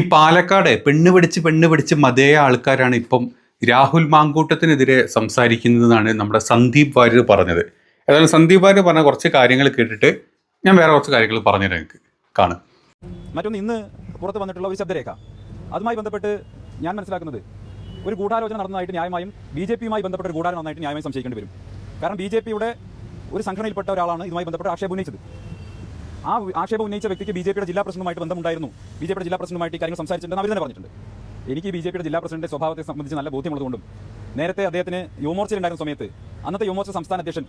ഈ പാലക്കാട് പെണ്ണ് പിടിച്ച് മതേയ ആൾക്കാരാണ് ഇപ്പം രാഹുൽ മാങ്കൂട്ടത്തിനെതിരെ സംസാരിക്കുന്നതെന്നാണ് നമ്മുടെ സന്ദീപ് വാര്യർ പറഞ്ഞത്. ഏതായാലും സന്ദീപ് വാര്യർ പറഞ്ഞ കുറച്ച് കാര്യങ്ങൾ കേട്ടിട്ട് ഞാൻ വേറെ കുറച്ച് കാര്യങ്ങൾ പറഞ്ഞുതരാം. എനിക്ക് കാണും. മറ്റൊന്ന്, ഇന്ന് പുറത്ത് വന്നിട്ടുള്ള ഒരു ശബ്ദരേഖ, അതുമായി ബന്ധപ്പെട്ട് ഞാൻ മനസ്സിലാക്കുന്നത് ഒരു ഗൂഢാലോചന നടന്നതായിട്ട് ന്യായമായും ബി ജെ പിയുമായി ബന്ധപ്പെട്ട ഒരു ഗൂഢാലോചന നന്നായിട്ട് ന്യായമായും സംശയിക്കേണ്ടി വരും. കാരണം ബി ജെ പിയുടെ ഒരു സംഘടനയിൽപ്പെട്ട ഒരാളാണ് ഇതുമായി ബന്ധപ്പെട്ട് ആക്ഷേപം ഉന്നയിച്ചത്. ആ ആക്ഷേപം ഉന്നയിച്ച വ്യക്തിക്ക് ബി ജെ പിയുടെ ജില്ലാ പ്രസിഡന്റുമായിട്ട് ബന്ധമുണ്ടായിരുന്നു. ബി ജെ പിയുടെ ജില്ലാ പ്രസിഡന്റുമായിട്ട് ഈ കാര്യങ്ങൾ സംസാരിച്ചിട്ടുണ്ടെന്ന് അവർ തന്നെ പറഞ്ഞിട്ടുണ്ട്. എനിക്ക് ബി ജെ പിയുടെ ജില്ലാ പ്രസിഡന്റിന്റെ സ്വഭാവത്തെ സംബന്ധിച്ച് നല്ല ബോധ്യമുള്ളതുകൊണ്ടും നേരത്തെ അദ്ദേഹത്തിന് യുവമോർച്ചയിലുണ്ടായിരുന്ന സമയത്ത് അന്നത്തെ യുവമോർച്ച സംസ്ഥാന അധ്യക്ഷൻ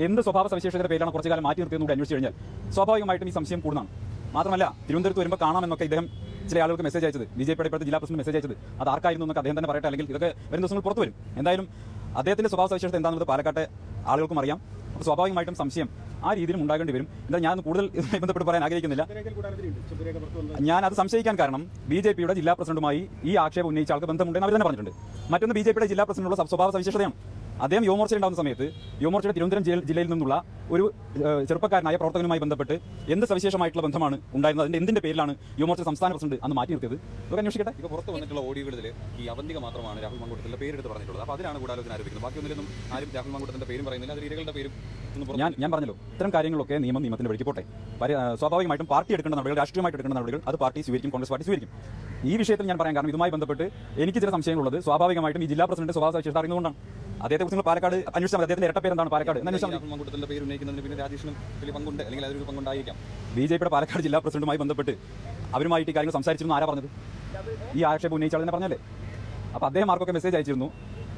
എന്ത് സ്വഭാവ സവിശേഷതയുടെ പേരിലാണ് കുറച്ചു കാലം മാറ്റി നിർത്തിയെന്നുകൂടി അന്വേഷിച്ച് കഴിഞ്ഞാൽ സ്വാഭാവികമായിട്ടും ഈ സംശയം കൂടുന്നതാണ്. മാത്രമല്ല, തിരുവനന്തപുരത്ത് വരുമ്പോൾ കാണാമെന്നൊക്കെ ഇദ്ദേഹം ചില ആളുകൾക്ക് മെസ്സേജ് അയച്ചത്, ബി ജെ പിയുടെ ഇപ്പോഴത്തെ ജില്ലാ പ്രസിഡന്റ് മെസ്സേജ് അയച്ചത് അത് ആർക്കായിരുന്നു എന്നൊക്കെ അദ്ദേഹം തന്നെ പറയട്ടെ, അല്ലെങ്കിൽ ഇതൊക്കെ വരും ദിവസങ്ങൾ പുറത്തു വരും. എന്തായാലും അദ്ദേഹത്തിന്റെ സ്വഭാവ സവിശേഷത എന്താണെന്നത് പാലക്കാട്ടെ ആളുകൾക്കും അറിയാം. അപ്പോൾ സ്വാഭാവികമായിട്ടും സംശയം ആ രീതിയിലും ഉണ്ടാകേണ്ടി വരും. എന്താ ഞാൻ കൂടുതൽ ഇതുമായി ബന്ധപ്പെട്ട് പറയാൻ ആഗ്രഹിക്കുന്നില്ല. ഞാൻ അത് സംശയിക്കാൻ കാരണം ബി ജെ പിയുടെ ജില്ലാ പ്രസിഡന്റുമായി ഈ ആക്ഷേപം ഉന്നയിച്ച ആൾക്ക് ബന്ധമുണ്ടെന്ന് അവർ തന്നെ പറഞ്ഞിട്ടുണ്ട്. മറ്റൊന്ന്, ബി ജെ പിയുടെ ജില്ലാ പ്രസിഡന്റുള്ള സ്വഭാവ സവിശേഷതയാണ്. അദ്ദേഹം യുവമോർച്ച ഉണ്ടാകുന്ന സമയത്ത് യുവമോർച്ചയുടെ തിരുവനന്തപുരം ജില്ലയിൽ നിന്നുള്ള ഒരു ചെറുപ്പക്കാരനായ പ്രവർത്തകനുമായി ബന്ധപ്പെട്ട് എന്ത് സവിശേഷമായിട്ടുള്ള ബന്ധമാണ് ഉണ്ടായിരുന്നത്, അതിന്റെ എന്തിന്റെ പേരിലാണ് യുവമോർച്ച സംസ്ഥാന പ്രസിഡന്റ് അന്ന് മാറ്റി നിർത്തിയത്, ഇതൊക്കെ അന്വേഷിക്കട്ടെ. ഇപ്പോൾ പുറത്ത് വന്നിട്ടുള്ള ഓഡിയോകളിൽ ഈ അവന്തിക മാത്രമാണ് രാഹുൽ മാങ്കൂട്ടത്തിന്റെ പേരെടുത്ത് പറഞ്ഞിട്ടുള്ളത്. അപ്പോൾ അതിലാണ് ഗൂഢാലോചന ആരോപിക്കുന്നത്. ബാക്കിയൊന്നിലൊന്നും ആരും രാഹുൽ മാങ്കൂട്ടത്തിന്റെ പേരും പറയുന്നില്ല, അത് ഇരകളുടെ പേരും. ഞാൻ പറഞ്ഞല്ലോ, ഇത്തരം കാര്യങ്ങളൊക്കെ നിയമത്തിന്റെ വഴിക്ക് പോട്ടെ. സ്വാഭാവികമായിട്ടും പാർട്ടി എടുക്കേണ്ട നടപടികൾ, രാഷ്ട്രീയമായിട്ട് എടുക്കേണ്ട നടപടികൾ അത് പാർട്ടി സ്വീകരിക്കും, കോൺഗ്രസ് പാർട്ടി സ്വീകരിക്കും. ഈ വിഷയത്തിൽ ഞാൻ പറയാൻ കാരണം ഇതുമായി ബന്ധപ്പെട്ട് എനിക്ക് ചില സംശയങ്ങളുള്ളത് സ്വാഭാവികമായിട്ടും ഈ ജില്ലാ പ്രസിഡന്റ് സ്വഭാവ സവിശേഷത അറിയുന്നതുകൊണ്ടാണ്. അദ്ദേഹത്തെ കുറിച്ച് പാലക്കാട് അന്വേഷിച്ചാൽ മതി. അദ്ദേഹത്തിന്റെ ഇരട്ടപ്പേരെന്താണ് പാലക്കാട് മാങ്കൂട്ടത്തിന്റെ പേര് ഉന്നയിക്കുന്നതിന് പിന്നെ രാജേഷിനും വലിയ പങ്കുണ്ട്, അല്ലെങ്കിൽ അതൊരു പങ്കുണ്ടായിരിക്കാം. ബി ജെ പിയുടെ പാലക്കാട് ജില്ലാ പ്രസിഡന്റുമായി ബന്ധപ്പെട്ട് അവരുമായിട്ട് ഈ കാര്യങ്ങൾ സംസാരിച്ചിരുന്നു. ആരാ പറഞ്ഞത്? ഈ ആക്ഷേപം ഉന്നയിച്ചാൽ തന്നെ പറഞ്ഞല്ലേ. അപ്പോൾ അദ്ദേഹം ആർക്കൊക്കെ മെസ്സേജ് അയച്ചിരുന്നു,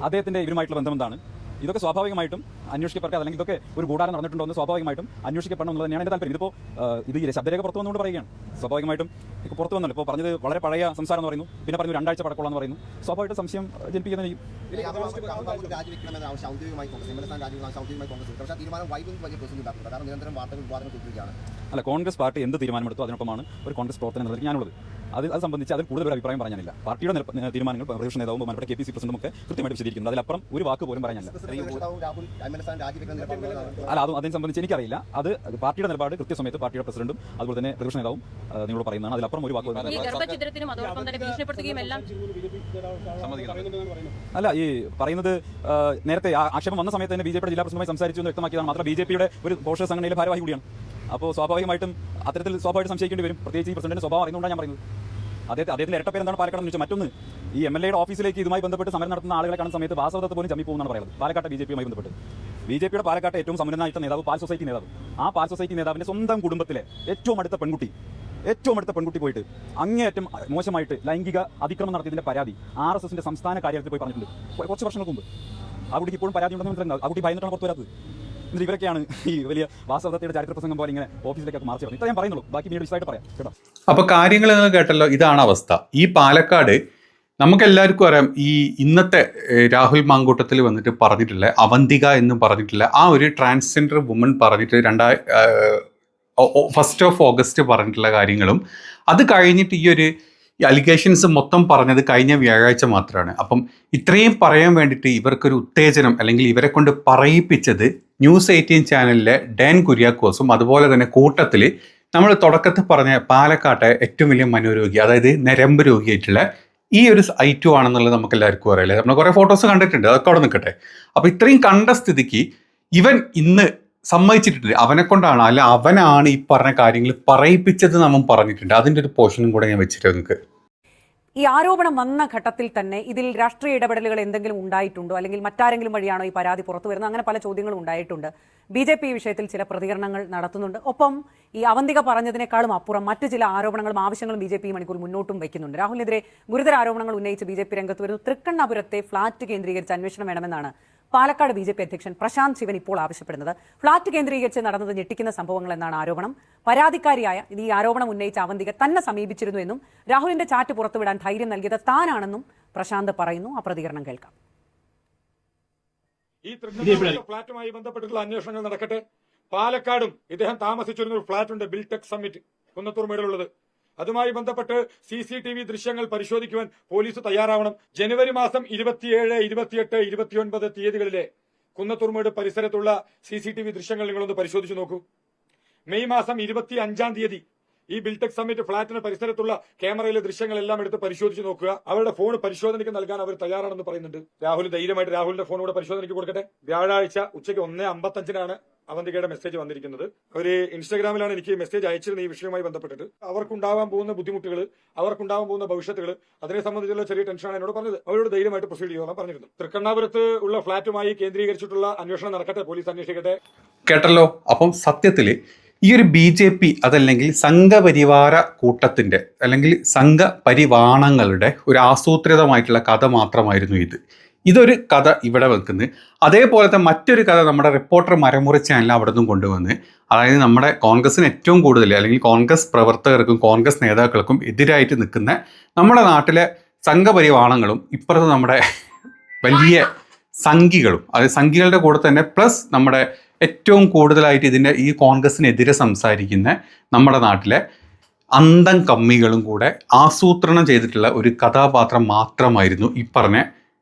അദ്ദേഹത്തിന്റെ ഇവരുമായിട്ടുള്ള ബന്ധം എന്താണ്, ഇതൊക്കെ സ്വാഭാവികമായിട്ടും അന്വേഷിക്കപ്പെടാതെ, അല്ലെങ്കിൽ ഇതൊക്കെ ഒരു ഗൂഢാലോചന നടന്നിട്ടുണ്ടോ എന്ന് സ്വാഭാവികമായിട്ടും അന്വേഷിക്കപ്പെടണം എന്നുള്ളത് തന്നെയാണ് എൻ്റെ താല്പര്യം. ഇതിപ്പോൾ ഇത് ഈ ശബ്ദരേഖ പുറത്തു വന്നുകൊണ്ട് പറയുകയാണ്. സ്വാഭാവികമായിട്ടും ഇപ്പോൾ പുറത്തു വന്നല്ലോ, ഇപ്പോൾ പറഞ്ഞത് വളരെ പഴയ സംസാരം എന്ന് പറയുന്നു, പിന്നെ പറഞ്ഞു 2 ആഴ്ച പഴക്കമുള്ളതെന്ന് പറയുന്നു. സ്വാഭാവികമായിട്ട് സംശയം ജനിപ്പിക്കുന്ന ചെയ്യും. അല്ല, കോൺഗ്രസ് പാർട്ടി എന്ത് തീരുമാനമെടുത്തു അതിനൊപ്പമാണ് ഒരു കോൺഗ്രസ് പ്രവർത്തനം എന്നുള്ളത് ഞാനുള്ളത്. അത് സംബന്ധിച്ച് അതിൽ കൂടുതൽ ഒരു അഭിപ്രായം പറയാനില്ല. പാർട്ടിയുടെ തീരുമാനങ്ങൾ പ്രതിപക്ഷ നേതാവും ബഹുമാനപ്പെട്ട കെ പി സി പ്രസിഡന്റും ഒക്കെ കൃത്യമായിട്ട് വിശദീകരിക്കുന്നത്. അതിലപ്പുറം ഒരു വാക്ക് പോലും പറയാനില്ല. അല്ല, അതിനെ സംബന്ധിച്ച് എനിക്കറിയില്ല. അത് പാർട്ടിയുടെ നിലപാട് കൃത്യസമയത്ത് പാർട്ടിയുടെ പ്രസിഡന്റും അതുപോലെ തന്നെ പ്രതിപക്ഷ നേതാവും നിങ്ങളോട് പറയുന്നതാണ്. അതിലപ്പുറം ഒരു വാക്ക് അല്ല, ഈ പറയുന്നത് നേരത്തെ ആക്ഷേപം വന്ന സമയത്ത് തന്നെ ബി ജെ പിയുടെ ജില്ലാ പ്രസിഡന്റുമായി സംസാരിച്ചു എന്ന് വ്യക്തമാക്കിയതാണ്. മാത്രം ബി ജെ പിയുടെ ഒരു പോഷക സംഘടനയിലെ ഭാരവാഹി കൂടിയാണ്. അപ്പോൾ സ്വാഭാവികമായിട്ടും അത്തരത്തിൽ സ്വാഭാവികമായിട്ട് സംശയിക്കേണ്ടി വരും. പ്രത്യേകിച്ച് ഈ പ്രസിഡന്റിന്റെ സ്വഭാവം അറിയുന്നതുകൊണ്ടാണ് ഞാൻ പറയുന്നത്. അദ്ദേഹത്തിന്റെ ഇരട്ടപ്പേര് എന്താണ് പാലക്കാട് എന്ന് ചോദിച്ചാൽ, മറ്റൊന്ന്, ഈ എം എൽ എയുടെ ഓഫീസിലേക്ക് ഇതുമായി ബന്ധപ്പെട്ട് സമരം നടത്തുന്ന ആളുകളെ കാണുന്ന സമയത്ത് വാസവദത്ത് പോലും ചമ്മി പോകുന്നതാണ് പറയുന്നത്. പാലക്കാട്ടെ ബി ജെ പിയുമായി ബന്ധപ്പെട്ട് ബി ജെ പിയുടെ പാലക്കാട്ടെ ഏറ്റവും സമ്പന്നനായിട്ടുള്ള നേതാവ് പാൽ സൊസൈറ്റി നേതാവ്. ആ പാൽ സൊസൈറ്റി നേതാവിന്റെ സ്വന്തം കുടുംബത്തിലെ ഏറ്റവും അടുത്ത പെൺകുട്ടി പോയിട്ട് അങ്ങേയറ്റം മോശമായിട്ട് ലൈംഗിക അതിക്രമം നടത്തിയതിന്റെ പരാതി RSSന്റെ സംസ്ഥാന കാര്യത്തിൽ പോയി പറഞ്ഞിട്ടുണ്ട് കുറച്ച് വർഷങ്ങൾക്ക് മുമ്പ്. ആ കുട്ടിക്ക് ഇപ്പോഴും പരാതി ഉണ്ടെന്ന് മനസ്സിലാകും. ആ കുട്ടി ഭയന്നിട്ടാണ് പുറത്തു വരാത്തത്. എന്നിട്ട് ഇവരൊക്കെയാണ് ഈ വലിയ വാസവദത്തയുടെ ചരിത്ര പ്രസംഗം പോലെ ഇങ്ങനെ ഓഫീസിലേക്കൊക്കെ മാർച്ച് പറഞ്ഞു. ഇത്ര ഞാൻ പറയുന്നുള്ളൂ, ബാക്കി പിന്നീട് വിശദമായിട്ട് പറയാം കേട്ടോ. അപ്പൊ കാര്യങ്ങൾ നിങ്ങൾ കേട്ടല്ലോ, ഇതാണ് അവസ്ഥ. ഈ പാലക്കാട് നമുക്കെല്ലാവർക്കും അറിയാം, ഈ ഇന്നത്തെ രാഹുൽ മാങ്കൂട്ടത്തിൽ വന്നിട്ട് പറഞ്ഞിട്ടില്ല, അവന്തിക എന്ന് പറഞ്ഞിട്ടില്ല, ആ ഒരു ട്രാൻസ്ജെൻഡർ വുമൺ പറഞ്ഞിട്ട് 1 ഓഗസ്റ്റ് പറഞ്ഞിട്ടുള്ള കാര്യങ്ങളും അത് കഴിഞ്ഞിട്ട് ഈ അലിഗേഷൻസ് മൊത്തം പറഞ്ഞത് കഴിഞ്ഞ വ്യാഴാഴ്ച മാത്രമാണ്. അപ്പം ഇത്രയും പറയാൻ വേണ്ടിയിട്ട് ഇവർക്കൊരു ഉത്തേജനം, അല്ലെങ്കിൽ ഇവരെ കൊണ്ട് പറയിപ്പിച്ചത് ന്യൂസ് 18 ചാനലിലെ ഡാൻ കുര്യാക്കോസും അതുപോലെ തന്നെ കൂട്ടത്തിൽ നമ്മൾ തുടക്കത്തിൽ പറഞ്ഞ പാലക്കാട്ടെ ഏറ്റവും വലിയ മനോരോഗി, അതായത് നരമ്പ് രോഗിയായിട്ടുള്ള ഈ ഒരു ഐറ്റു ആണെന്നുള്ളത് നമുക്ക് എല്ലാവർക്കും അറിയില്ലേ. നമ്മൾ കുറേ ഫോട്ടോസ് കണ്ടിട്ടുണ്ട്, അതൊക്കെ അവിടെ നിൽക്കട്ടെ. അപ്പോൾ ഇത്രയും കണ്ട സ്ഥിതിക്ക് ഇവൻ ഇന്ന് സമ്മതിച്ചിട്ടുണ്ട്, അവനെ കൊണ്ടാണ്, അല്ല അവനാണ് ഈ പറഞ്ഞ കാര്യങ്ങൾ പറയിപ്പിച്ചത് നമ്മൾ പറഞ്ഞിട്ടുണ്ട്. അതിൻ്റെ ഒരു പോർഷനും കൂടെ ഞാൻ വെച്ചിട്ട് നിങ്ങൾക്ക്. ഈ ആരോപണം വന്ന ഘട്ടത്തിൽ തന്നെ ഇതിൽ രാഷ്ട്രീയ ഇടപെടലുകൾ എന്തെങ്കിലും ഉണ്ടായിട്ടുണ്ടോ, അല്ലെങ്കിൽ മറ്റാരെങ്കിലും വഴിയാണോ ഈ പരാതി പുറത്തു വരുന്നത്? അങ്ങനെ പല ചോദ്യങ്ങളും ഉണ്ടായിട്ടുണ്ട്. ബി ജെ പി വിഷയത്തിൽ ചില പ്രതികരണങ്ങൾ നടത്തുന്നുണ്ട്. ഒപ്പം ഈ അവന്തിക പറഞ്ഞതിനേക്കാളും അപ്പുറം മറ്റു ചില ആരോപണങ്ങളും ആവശ്യങ്ങളും ബി ജെ പി മണിക്കൂർ മുന്നോട്ടും വയ്ക്കുന്നുണ്ട്. രാഹുലിനെതിരെ ഗുരുതര ആരോപണങ്ങൾ ഉന്നയിച്ച് ബി ജെ പി രംഗത്ത് വരുന്നു. തൃക്കണ്ണപുരത്തെ ഫ്ളാറ്റ് കേന്ദ്രീകരിച്ച് അന്വേഷണം വേണമെന്നാണ് പാലക്കാട് ബി ജെ പി അധ്യക്ഷൻ പ്രശാന്ത് ശിവൻ ഇപ്പോൾ ആവശ്യപ്പെടുന്നത്. ഫ്ളാറ്റ് കേന്ദ്രീകരിച്ച് നടന്നത് ഞെട്ടിക്കുന്ന സംഭവങ്ങൾ എന്നാണ് ആരോപണം. പരാതിക്കാരിയായ ഈ ആരോപണം ഉന്നയിച്ച അവന്തിക തന്നെ സമീപിച്ചിരുന്നു എന്നും രാഹുലിന്റെ ചാറ്റ് പുറത്തുവിടാൻ ധൈര്യം നൽകിയത് താനാണെന്നും പ്രശാന്ത് പറയുന്നു. ആ പ്രതികരണം കേൾക്കാം. ഈ ഫ്ളാറ്റുമായി ബന്ധപ്പെട്ടിട്ടുള്ള അന്വേഷണങ്ങൾ നടക്കട്ടെ. പാലക്കാടും ഇദ്ദേഹം താമസിച്ചിരുന്ന ഒരു ഫ്ളാറ്റ് ഉണ്ട്, ബിൽടെക് സമ്മിറ്റ്, കുന്നത്തൂർ മേടുള്ളത്. അതുമായി ബന്ധപ്പെട്ട് CCTV ദൃശ്യങ്ങൾ പരിശോധിക്കുവാൻ പോലീസ് തയ്യാറാവണം. ജനുവരി മാസം 27, 28, 29 തീയതികളിലെ കുന്നത്തൂർമേട് പരിസരത്തുള്ള CCTV ദൃശ്യങ്ങൾ നിങ്ങളൊന്ന് പരിശോധിച്ചു നോക്കൂ. മെയ് മാസം 25-ാം തീയതി ഈ ബിൽടെക് സമ്മിറ്റ് ഫ്ളാറ്റിന് പരിസരത്തുള്ള ക്യാമറയിലെ ദൃശ്യങ്ങളെല്ലാം എടുത്ത് പരിശോധിച്ച് നോക്കുക. അവരുടെ ഫോൺ പരിശോധനയ്ക്ക് നൽകാൻ അവർ തയ്യാറാണെന്ന് പറയുന്നുണ്ട്. രാഹുൽ ധൈര്യമായിട്ട് രാഹുലിന്റെ ഫോൺ കൂടെ പരിശോധനയ്ക്ക് കൊടുക്കട്ടെ. വ്യാഴാഴ്ച ഉച്ചയ്ക്ക് 1:55 അവന്തികയുടെ മെസ്സേജ് വന്നിരിക്കുന്നത്. ഒരു ഇൻസ്റ്റാഗ്രാമിലാണ് എനിക്ക് മെസ്സേജ് അയച്ചിരുന്നത് ഈ വിഷയവുമായി ബന്ധപ്പെട്ടിട്ട്. അവർക്കുണ്ടാവാൻ പോകുന്ന ബുദ്ധിമുട്ടുകൾ, അവർക്കുണ്ടാവാൻ പോകുന്ന ഭവിഷ്യത്തുകൾ, അതിനെ സംബന്ധിച്ചുള്ള ചെറിയ ടെൻഷനാണ് എന്നോട് പറഞ്ഞത്. അവരോട് ധൈര്യമായിട്ട് പ്രൊസീഡ് ചെയ്യാൻ പറഞ്ഞിരുന്നു. തൃക്കണ്ണാപുരത്ത് ഉള്ള ഫ്ളാറ്റുമായി കേന്ദ്രീകരിച്ചിട്ടുള്ള അന്വേഷണം നടക്കട്ടെ, പോലീസ് അന്വേഷിക്കട്ടെ. കേട്ടല്ലോ. അപ്പം സത്യത്തിൽ ഈ ഒരു BJP അതല്ലെങ്കിൽ സംഘപരിവാര കൂട്ടത്തിന്റെ അല്ലെങ്കിൽ സംഘപരിവാണങ്ങളുടെ ഒരു ആസൂത്രിതമായിട്ടുള്ള കഥ മാത്രമായിരുന്നു ഇത്. ഇതൊരു കഥ ഇവിടെ വെക്കുന്നത്. അതേപോലത്തെ മറ്റൊരു കഥ നമ്മുടെ റിപ്പോർട്ടർ മരമുറി ചാനൽ അവിടെ നിന്നും കൊണ്ടുവന്ന്, അതായത് നമ്മുടെ കോൺഗ്രസിന് ഏറ്റവും കൂടുതൽ അല്ലെങ്കിൽ കോൺഗ്രസ് പ്രവർത്തകർക്കും കോൺഗ്രസ് നേതാക്കൾക്കും എതിരായിട്ട് നിൽക്കുന്ന നമ്മുടെ നാട്ടിലെ സംഘപരിവാണങ്ങളും ഇപ്പുറത്ത് നമ്മുടെ വലിയ സംഘികളും, അത് സംഘികളുടെ കൂടെ തന്നെ പ്ലസ് നമ്മുടെ ഏറ്റവും കൂടുതലായിട്ട് ഈ കോൺഗ്രസിനെതിരെ സംസാരിക്കുന്ന നമ്മുടെ നാട്ടിലെ അന്തം കമ്മികളും കൂടെ ആസൂത്രണം ചെയ്തിട്ടുള്ള ഒരു കഥാപാത്രം മാത്രമായിരുന്നു ഈ പറഞ്ഞ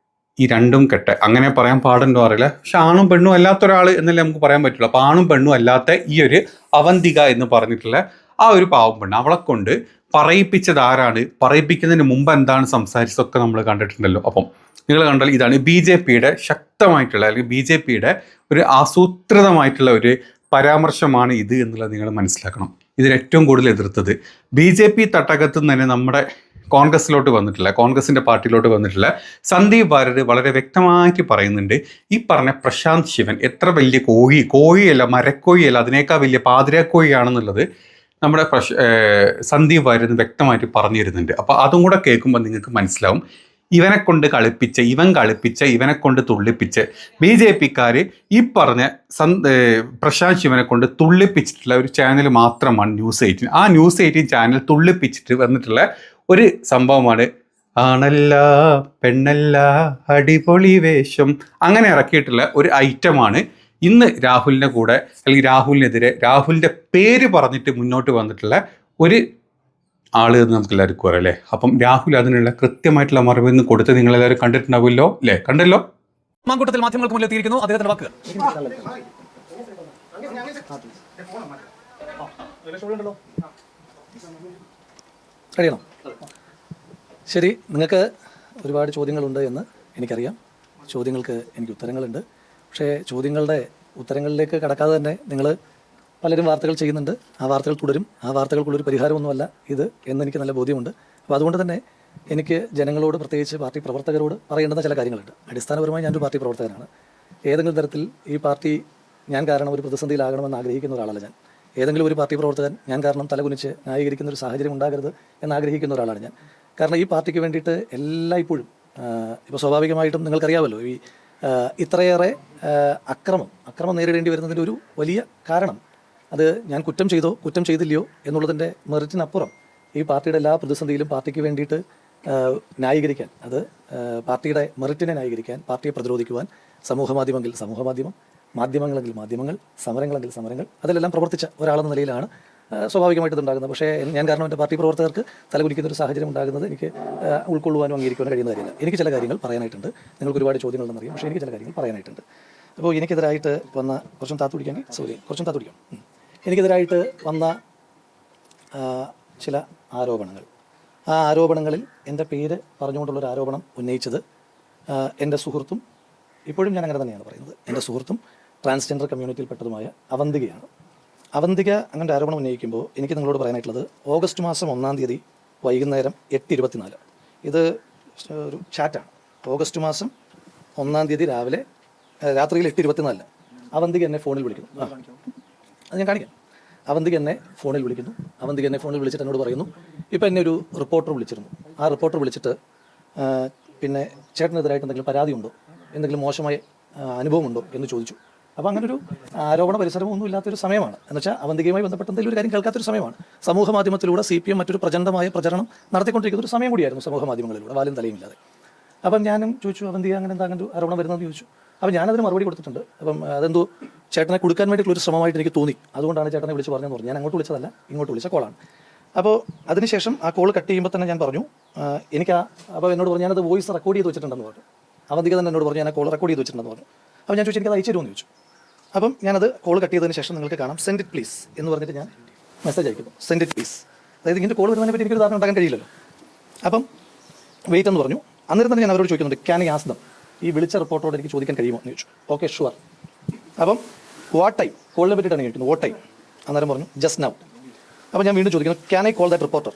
ഈ രണ്ടും കെട്ട്. അങ്ങനെ പറയാൻ പാടുണ്ടോ അറിയില്ല. പക്ഷെ ആണും പെണ്ണും അല്ലാത്ത ഒരാൾ എന്നല്ലേ നമുക്ക് പറയാൻ പറ്റുള്ളൂ. അപ്പോൾ ആണും പെണ്ണും അല്ലാത്ത ഈ ഒരു അവന്തിക എന്ന് പറഞ്ഞിട്ടുള്ള ആ ഒരു പാവം പെണ്ണ്, അവളെ കൊണ്ട് പറയിപ്പിച്ചത് ആരാണ്, പറയിപ്പിക്കുന്നതിന് മുമ്പ് എന്താണ് സംസാരിച്ചതൊക്കെ നമ്മൾ കണ്ടിട്ടുണ്ടല്ലോ. അപ്പം നിങ്ങൾ കണ്ടാൽ ഇതാണ് BJPയുടെ ശക്തമായിട്ടുള്ള അല്ലെങ്കിൽ BJPയുടെ ഒരു ആസൂത്രിതമായിട്ടുള്ള ഒരു പരാമർശമാണ് ഇത് എന്നുള്ളത് നിങ്ങൾ മനസ്സിലാക്കണം. ഇതിന് ഏറ്റവും കൂടുതൽ എതിർത്തത് BJP തട്ടകത്ത് നിന്ന് തന്നെ നമ്മുടെ കോൺഗ്രസിലോട്ട് വന്നിട്ടില്ല, കോൺഗ്രസിൻ്റെ പാർട്ടിയിലോട്ട് വന്നിട്ടില്ല സന്ദീപ് വാര്യർ വളരെ വ്യക്തമായിട്ട് പറയുന്നുണ്ട്, ഈ പറഞ്ഞ പ്രശാന്ത് ശിവൻ എത്ര വലിയ കോഴിയല്ല, മരക്കോഴിയല്ല, അതിനേക്കാൾ വലിയ പാതിരാക്കോഴിയാണെന്നുള്ളത് നമ്മുടെ സന്ദീപ് വാര്യർ വ്യക്തമായിട്ട് പറഞ്ഞു തരുന്നുണ്ട്. അപ്പോൾ അതും കൂടെ കേൾക്കുമ്പോൾ നിങ്ങൾക്ക് മനസ്സിലാവും ഇവനെ കൊണ്ട് ഇവനെ കൊണ്ട് തുള്ളിപ്പിച്ച് BJPക്കാർ ഈ പറഞ്ഞ പ്രശാന്ത് ശിവനെ കൊണ്ട് തുള്ളിപ്പിച്ചിട്ടുള്ള ഒരു ചാനൽ മാത്രമാണ് ന്യൂസ് 18. ആ ന്യൂസ് 18 ചാനൽ തുള്ളിപ്പിച്ചിട്ട് വന്നിട്ടുള്ള ഒരു സംഭവമാണ് ആണല്ല പെണ്ണല്ല അടിപൊളി വേഷം, അങ്ങനെ ഇറക്കിയിട്ടുള്ള ഒരു ഐറ്റമാണ് ഇന്ന് രാഹുലിൻ്റെ കൂടെ അല്ലെങ്കിൽ രാഹുലിനെതിരെ രാഹുലിൻ്റെ പേര് പറഞ്ഞിട്ട് മുന്നോട്ട് വന്നിട്ടുള്ള ഒരു ആള് എന്ന് നമുക്ക് എല്ലാവർക്കും അറിയാം അല്ലേ. അപ്പം രാഹുൽ അതിനുള്ള കൃത്യമായിട്ടുള്ള മറുപടി ഒന്ന് കൊടുത്ത് നിങ്ങളെല്ലാവരും കണ്ടിട്ടുണ്ടാവുമല്ലോ അല്ലേ? കണ്ടല്ലോ. മാങ്കൂട്ടത്തിൽ മാധ്യമങ്ങൾക്ക് മുന്നിൽ എത്തിയിരിക്കുന്നു അദ്ദേഹത്തിന്റെ വാക്കുകൾ. കഴിയണം. ശരി, നിങ്ങൾക്ക് ഒരുപാട് ചോദ്യങ്ങളുണ്ട് എന്ന് എനിക്കറിയാം. ചോദ്യങ്ങൾക്ക് എനിക്ക് ഉത്തരങ്ങളുണ്ട്. പക്ഷേ ചോദ്യങ്ങളുടെ ഉത്തരങ്ങളിലേക്ക് കടക്കാതെ തന്നെ നിങ്ങൾ പലരും വാർത്തകൾ ചെയ്യുന്നുണ്ട്. ആ വാർത്തകൾ തുടരും. ആ വാർത്തകൾക്കുള്ളൊരു പരിഹാരമൊന്നുമല്ല ഇത് എന്നെനിക്ക് നല്ല ബോധ്യമുണ്ട്. അപ്പോൾ അതുകൊണ്ട് തന്നെ എനിക്ക് ജനങ്ങളോട്, പ്രത്യേകിച്ച് പാർട്ടി പ്രവർത്തകരോട് പറയേണ്ടുന്ന ചില കാര്യങ്ങളുണ്ട്. അടിസ്ഥാനപരമായി ഞാനൊരു പാർട്ടി പ്രവർത്തകനാണ്. ഏതെങ്കിലും തരത്തിൽ ഈ പാർട്ടി ഞാൻ കാരണം ഒരു പ്രതിസന്ധിയിലാകണമെന്ന് ആഗ്രഹിക്കുന്ന ഒരാളല്ല ഞാൻ. ഏതെങ്കിലും ഒരു പാർട്ടി പ്രവർത്തകൻ ഞാൻ കാരണം തലകുനിച്ച് ന്യായീകരിക്കുന്ന ഒരു സാഹചര്യം ഉണ്ടാകരുത് എന്നാഗ്രഹിക്കുന്ന ഒരാളാണ് ഞാൻ. കാരണം ഈ പാർട്ടിക്ക് വേണ്ടിയിട്ട് എല്ലായ്പ്പോഴും ഇപ്പോൾ സ്വാഭാവികമായിട്ടും നിങ്ങൾക്കറിയാമല്ലോ, ഈ ഇത്രയേറെ അക്രമം നേരിടേണ്ടി വരുന്നതിൻ്റെ ഒരു വലിയ കാരണം അത് ഞാൻ കുറ്റം ചെയ്തോ കുറ്റം ചെയ്തില്ലയോ എന്നുള്ളതിൻ്റെ മെറിറ്റിനപ്പുറം ഈ പാർട്ടിയുടെ എല്ലാ പ്രതിസന്ധിയിലും പാർട്ടിക്ക് വേണ്ടിയിട്ട് ന്യായീകരിക്കാൻ, അത് പാർട്ടിയുടെ മെറിറ്റിനെ ന്യായീകരിക്കാൻ, പാർട്ടിയെ പ്രതിരോധിക്കുവാൻ സമൂഹമാധ്യമം, മാധ്യമങ്ങളെങ്കിൽ മാധ്യമങ്ങൾ, സമരങ്ങളെങ്കിൽ സമരങ്ങൾ, അതിലെല്ലാം പ്രവർത്തിച്ച ഒരാളെന്ന നിലയിലാണ് സ്വാഭാവികമായിട്ട് ഇതുണ്ടാകുന്നത്. പക്ഷേ ഞാൻ കാരണം എൻ്റെ പാർട്ടി പ്രവർത്തകർക്ക് തലകുലിക്കുന്ന ഒരു സാഹചര്യം ഉണ്ടാകുന്നത് എനിക്ക് ഉൾക്കൊള്ളുവാനും അംഗീകരിക്കുവാനും കഴിയുന്ന കാര്യമില്ല. എനിക്ക് ചില കാര്യങ്ങൾ പറയാനായിട്ടുണ്ട്. നിങ്ങൾക്ക് ഒരുപാട് ചോദ്യങ്ങളുണ്ടെന്നറിയാം, പക്ഷേ എനിക്ക് ചില കാര്യങ്ങൾ പറയാനായിട്ടുണ്ട്. അപ്പോൾ എനിക്കെതിരായിട്ട് വന്ന കുറച്ചും താത്തു പിടിക്കാം. എനിക്കെതിരായിട്ട് വന്ന ചില ആരോപണങ്ങൾ, ആ ആരോപണങ്ങളിൽ എൻ്റെ പേര് പറഞ്ഞുകൊണ്ടുള്ളൊരു ആരോപണം ഉന്നയിച്ചത് എൻ്റെ സുഹൃത്തും, ഇപ്പോഴും ഞാൻ അങ്ങനെ തന്നെയാണ് പറയുന്നത്, എൻ്റെ സുഹൃത്തും ട്രാൻസ്ജെൻഡർ കമ്മ്യൂണിറ്റിയിൽപ്പെട്ടതുമായ അവന്തികയാണ്. അവന്തിക അങ്ങനെ ആരോപണം ഉന്നയിക്കുമ്പോൾ എനിക്ക് നിങ്ങളോട് പറയാനായിട്ടുള്ളത്, ഓഗസ്റ്റ് മാസം 1-ാം തീയതി വൈകുന്നേരം 8:24, ഇത് ഒരു ചാറ്റാണ്. ഓഗസ്റ്റ് മാസം 1-ാം തീയതി രാത്രിയിൽ 8:24 അവന്തിക എന്നെ ഫോണിൽ വിളിക്കുന്നു. അത് ഞാൻ കാണിക്കാം. അവന്തിക എന്നെ ഫോണിൽ വിളിച്ചിട്ട് എന്നോട് പറയുന്നു, ഇപ്പം എന്നെ ഒരു റിപ്പോർട്ടർ വിളിച്ചിരുന്നു. ആ റിപ്പോർട്ടർ വിളിച്ചിട്ട് പിന്നെ ചേട്ടനെതിരായിട്ട് എന്തെങ്കിലും പരാതി ഉണ്ടോ, എന്തെങ്കിലും മോശമായ അനുഭവമുണ്ടോ എന്ന് ചോദിച്ചു. അപ്പോൾ അങ്ങനൊരു ആരോപണ പരിസരമൊന്നും ഇല്ലാത്തൊരു സമയമാണ്. എന്ന് വെച്ചാൽ അവന്തികയുമായി ബന്ധപ്പെട്ട എന്തെങ്കിലും ഒരു കാര്യം കേൾക്കാത്തൊരു സമയമാണ്. സമൂഹ മാധ്യമത്തിലൂടെ CPM മറ്റൊരു പ്രചണ്ഡമായ പ്രചരണം നടത്തിക്കൊണ്ടിരിക്കുന്ന ഒരു സമയം കൂടിയായിരുന്നു സമൂഹ മാധ്യമങ്ങളിലൂടെ, വാലും തലയുമില്ലാതെ. അപ്പം ഞാനും ചോദിച്ചു, അവന്തിക അങ്ങനെ എന്താ അങ്ങനെ ഒരു ആരോപണം വരുന്നതെന്ന് ചോദിച്ചു. അപ്പോൾ ഞാനതിന് മറുപടി കൊടുത്തിട്ടുണ്ട്. അപ്പം അതെന്തോ ചേട്ടനെ കൊടുക്കാൻ വേണ്ടിയിട്ടുള്ളൊരു ശ്രമമായിട്ട് എനിക്ക് തോന്നി, അതുകൊണ്ടാണ് ചേട്ടനെ വിളിച്ച് പറഞ്ഞതെന്ന് പറഞ്ഞു. ഞാൻ അങ്ങോട്ട് വിളിച്ചതല്ല, ഇങ്ങോട്ട് വിളിച്ച കോളാണ്. അപ്പോൾ അതിനുശേഷം ആ കോൾ കട്ട് ചെയ്യുമ്പോൾ തന്നെ ഞാൻ പറഞ്ഞു, അപ്പോൾ എന്നോട് പറഞ്ഞു ഞാനത് വോയിസ് റെക്കോർഡ് ചെയ്ത് വെച്ചിട്ടുണ്ടെന്ന് പറഞ്ഞു. അവന്തിക തന്നെ എന്നോട് പറഞ്ഞു ഞാൻ ആ കോൾ റെക്കോർഡ് ചെയ്ത് വെച്ചിട്ടുണ്ടെന്ന് പറഞ്ഞു. അപ്പോൾ ഞാൻ ചോദിച്ചു എനിക്കത് അയച്ചു തരുമെന്ന് ചോദിച്ചു. അപ്പം ഞാനത് കോൾ കട്ട് ചെയ്തതിന് ശേഷം നിങ്ങൾക്ക് കാണാം, സെൻഡ് ഇറ്റ് പ്ലീസ് എന്ന് പറഞ്ഞിട്ട് ഞാൻ മെസ്സേജ് അയക്കുന്നു. Send it please. അതായത് ഇങ്ങനെ കോൾ വരുന്നതിനെ പറ്റി എനിക്കൊരു ധാരണ ഉണ്ടാക്കാൻ കഴിയില്ലല്ലോ. അപ്പം വെയിറ്റ് എന്ന് പറഞ്ഞു. അന്നേരം തന്നെ ഞാൻ അവരോട് ചോദിക്കുന്നുണ്ട്, ക്യാൻ ഐ ആസ്ക് ദം, ഈ വിളിച്ച റിപ്പോർട്ടറോട് എനിക്ക് ചോദിക്കാൻ കഴിയുമോ എന്ന് ചോദിച്ചു. Okay sure. അപ്പം വാട്ട് ടൈം, കോളിനെ പറ്റിയിട്ടാണ് ചോദിക്കുന്നത്, വാട്ട് ടൈം. അന്നേരം പറഞ്ഞു ജസ്റ്റ് നൗ. അപ്പോൾ ഞാൻ വീണ്ടും ചോദിക്കുന്നു, can I call that reporter?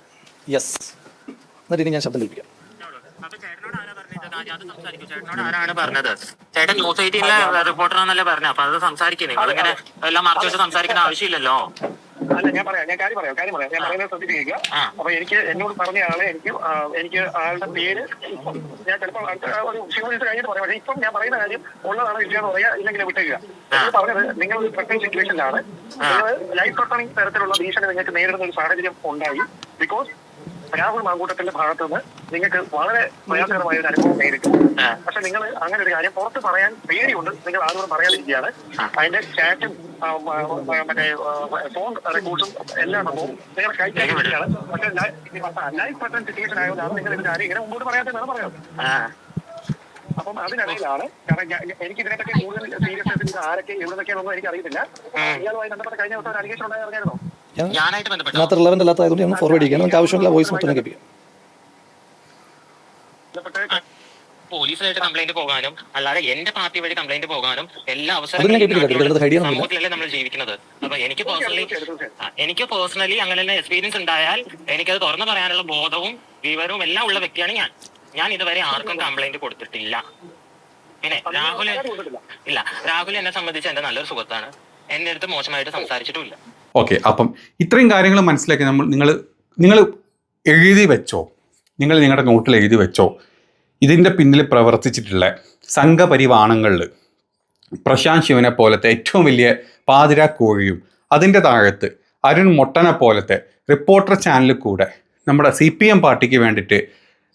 Yes. എന്നിട്ട് ഇനി ഞാൻ ശബ്ദം കേൾപ്പിക്കാം. ആരാണ് പറഞ്ഞത്? ചേട്ടൻ ന്യൂസ് 18 റിപ്പോർട്ടറാന്നല്ലേ പറഞ്ഞത്. അപ്പൊ അത് സംസാരിക്കും. നിങ്ങളിങ്ങനെ എല്ലാം മറച്ചു വെച്ച് സംസാരിക്കേണ്ട ആവശ്യമില്ലല്ലോ. അല്ല, ഞാൻ കാര്യം പറയാം. ഞാൻ പറയുന്നത് ശ്രദ്ധിക്കുക. അപ്പൊ എന്നോട് പറഞ്ഞ ആളെ എനിക്ക് ആളുടെ പേര് ഞാൻ ചിലപ്പോൾ ഒരു ഫ്യൂ മിനിറ്റ്സ് കഴിഞ്ഞിട്ട് പറയാം. പക്ഷേ ഇപ്പം ഞാൻ പറയുന്ന കാര്യം ഉള്ളതാണോ ഇല്ലയെന്ന് പറയാ, ഇല്ലെങ്കിൽ വിട്ടേക്കുക. പറഞ്ഞത് നിങ്ങൾ ഒരു പ്രത്യേക സിറ്റുവേഷനിലാണ്, ലൈഫ് ത്രെട്ടണിംഗ് തരത്തിലുള്ള ഭീഷണി നിങ്ങൾക്ക് നേരിടുന്ന ഒരു സാഹചര്യം ഉണ്ടായി. ബിക്കോസ് രാഹുൽ മാങ്കൂട്ടത്തിന്റെ ഭാഗത്തു നിന്ന് നിങ്ങൾക്ക് വളരെ പ്രയാസകരമായ ഒരു അനുഭവം നേരിട്ടു. പക്ഷെ നിങ്ങൾ അങ്ങനെ ഒരു കാര്യം പുറത്ത് പറയാൻ പേടിയുണ്ട്, നിങ്ങൾ ആരോടും പറയാതിരിക്കുകയാണ്. അതിന്റെ ചാറ്റും മറ്റേ ഫോൺ റെക്കോർഡ്സും എല്ലാം സംഭവം നിങ്ങൾ കൈകാര്യമാണ്. പക്ഷെ ലൈഫ് ത്രെട്ടൺ സിറ്റുവേഷൻ ആയതുകൊണ്ടാണ് നിങ്ങൾ ഇതിന്റെ കാര്യം ഇങ്ങനെ മുമ്പോട്ട് പറയാത്തതാണ് പറയുന്നത്. അപ്പം അതിനിടയിലാണ്, കാരണം എനിക്ക് ഇതിനെപ്പറ്റി കൂടുതൽ സീരിയസ്നെസ് ഇത് ആരൊക്കെ എവിടുന്നൊക്കെയാണെന്നൊന്നും എനിക്ക് അറിയത്തില്ല. ഇയാളുമായി ബന്ധപ്പെട്ട കഴിഞ്ഞ ദിവസം ഒരു അലിഗേഷൻ ഉണ്ടായി അറിഞ്ഞായിരുന്നോ? ഇതിനകത്ത് റിലവൻ്റ് അല്ലാത്തതുകൊണ്ട് ഞാൻ ഫോർവേഡ് ചെയ്യാം. നമുക്ക് ആവശ്യമുള്ള വോയിസ് മൊത്തം കേൾപ്പിക്കാം. പോലീസിലായിട്ട് കംപ്ലൈന്റ് പോകാനും അല്ലാതെ എന്റെ പാർട്ടി വഴി കംപ്ലൈന്റ് പോകാനും എല്ലാ അവസരങ്ങളും സമൂഹത്തിലല്ലേ നമ്മൾ ജീവിക്കുന്നത്. അപ്പൊ എനിക്ക് പേഴ്സണലി അങ്ങനെ എക്സ്പീരിയൻസ് ഉണ്ടായാൽ എനിക്കത് തുറന്നു പറയാനുള്ള ബോധവും വിവരവും എല്ലാം ഉള്ള വ്യക്തിയാണ് ഞാൻ ഇതുവരെ ആർക്കും കംപ്ലൈന്റ് കൊടുത്തിട്ടില്ല. പിന്നെ രാഹുൽ എന്നെ സംബന്ധിച്ച് എന്റെ നല്ലൊരു സുഹൃത്താണ്. എന്റെ അടുത്ത് മോശമായിട്ട് സംസാരിച്ചിട്ടുമില്ല. ഓക്കെ, അപ്പം ഇത്രയും കാര്യങ്ങൾ മനസ്സിലാക്കി നിങ്ങൾ എഴുതി വെച്ചോ, നിങ്ങൾ നിങ്ങളുടെ നോട്ടിൽ എഴുതി വെച്ചോ. ഇതിൻ്റെ പിന്നിൽ പ്രവർത്തിച്ചിട്ടുള്ള സംഘപരിവാണങ്ങളിൽ പ്രശാന്ത് ശിവനെ പോലത്തെ ഏറ്റവും വലിയ പാതിരാ കോഴിയും അതിൻ്റെ താഴത്ത് അരുൺ മൊട്ടനെ പോലത്തെ റിപ്പോർട്ടർ ചാനലിൽ കൂടെ നമ്മുടെ CPM പാർട്ടിക്ക് വേണ്ടിയിട്ട്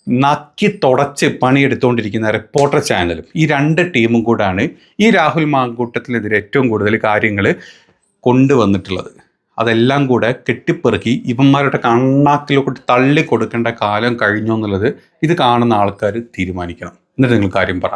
നക്കി തുടച്ച് പണിയെടുത്തുകൊണ്ടിരിക്കുന്ന റിപ്പോർട്ടർ ചാനലും ഈ രണ്ട് ടീമും കൂടാണ് ഈ രാഹുൽ മാങ്കൂട്ടത്തിനെതിരെ ഏറ്റവും കൂടുതൽ കാര്യങ്ങൾ കൊണ്ടുവന്നിട്ടുള്ളത്. അതെല്ലാം കൂടെ കെട്ടിപ്പെറുക്കി ഇവന്മാരുടെ കണ്ണാക്കിലോട്ട് തള്ളി കൊടുക്കേണ്ട കാലം കഴിഞ്ഞു എന്നുള്ളത് ഇത് കാണുന്ന ആൾക്കാർ തീരുമാനിക്കണം. എന്നിട്ട് നിങ്ങൾ കാര്യം പറ.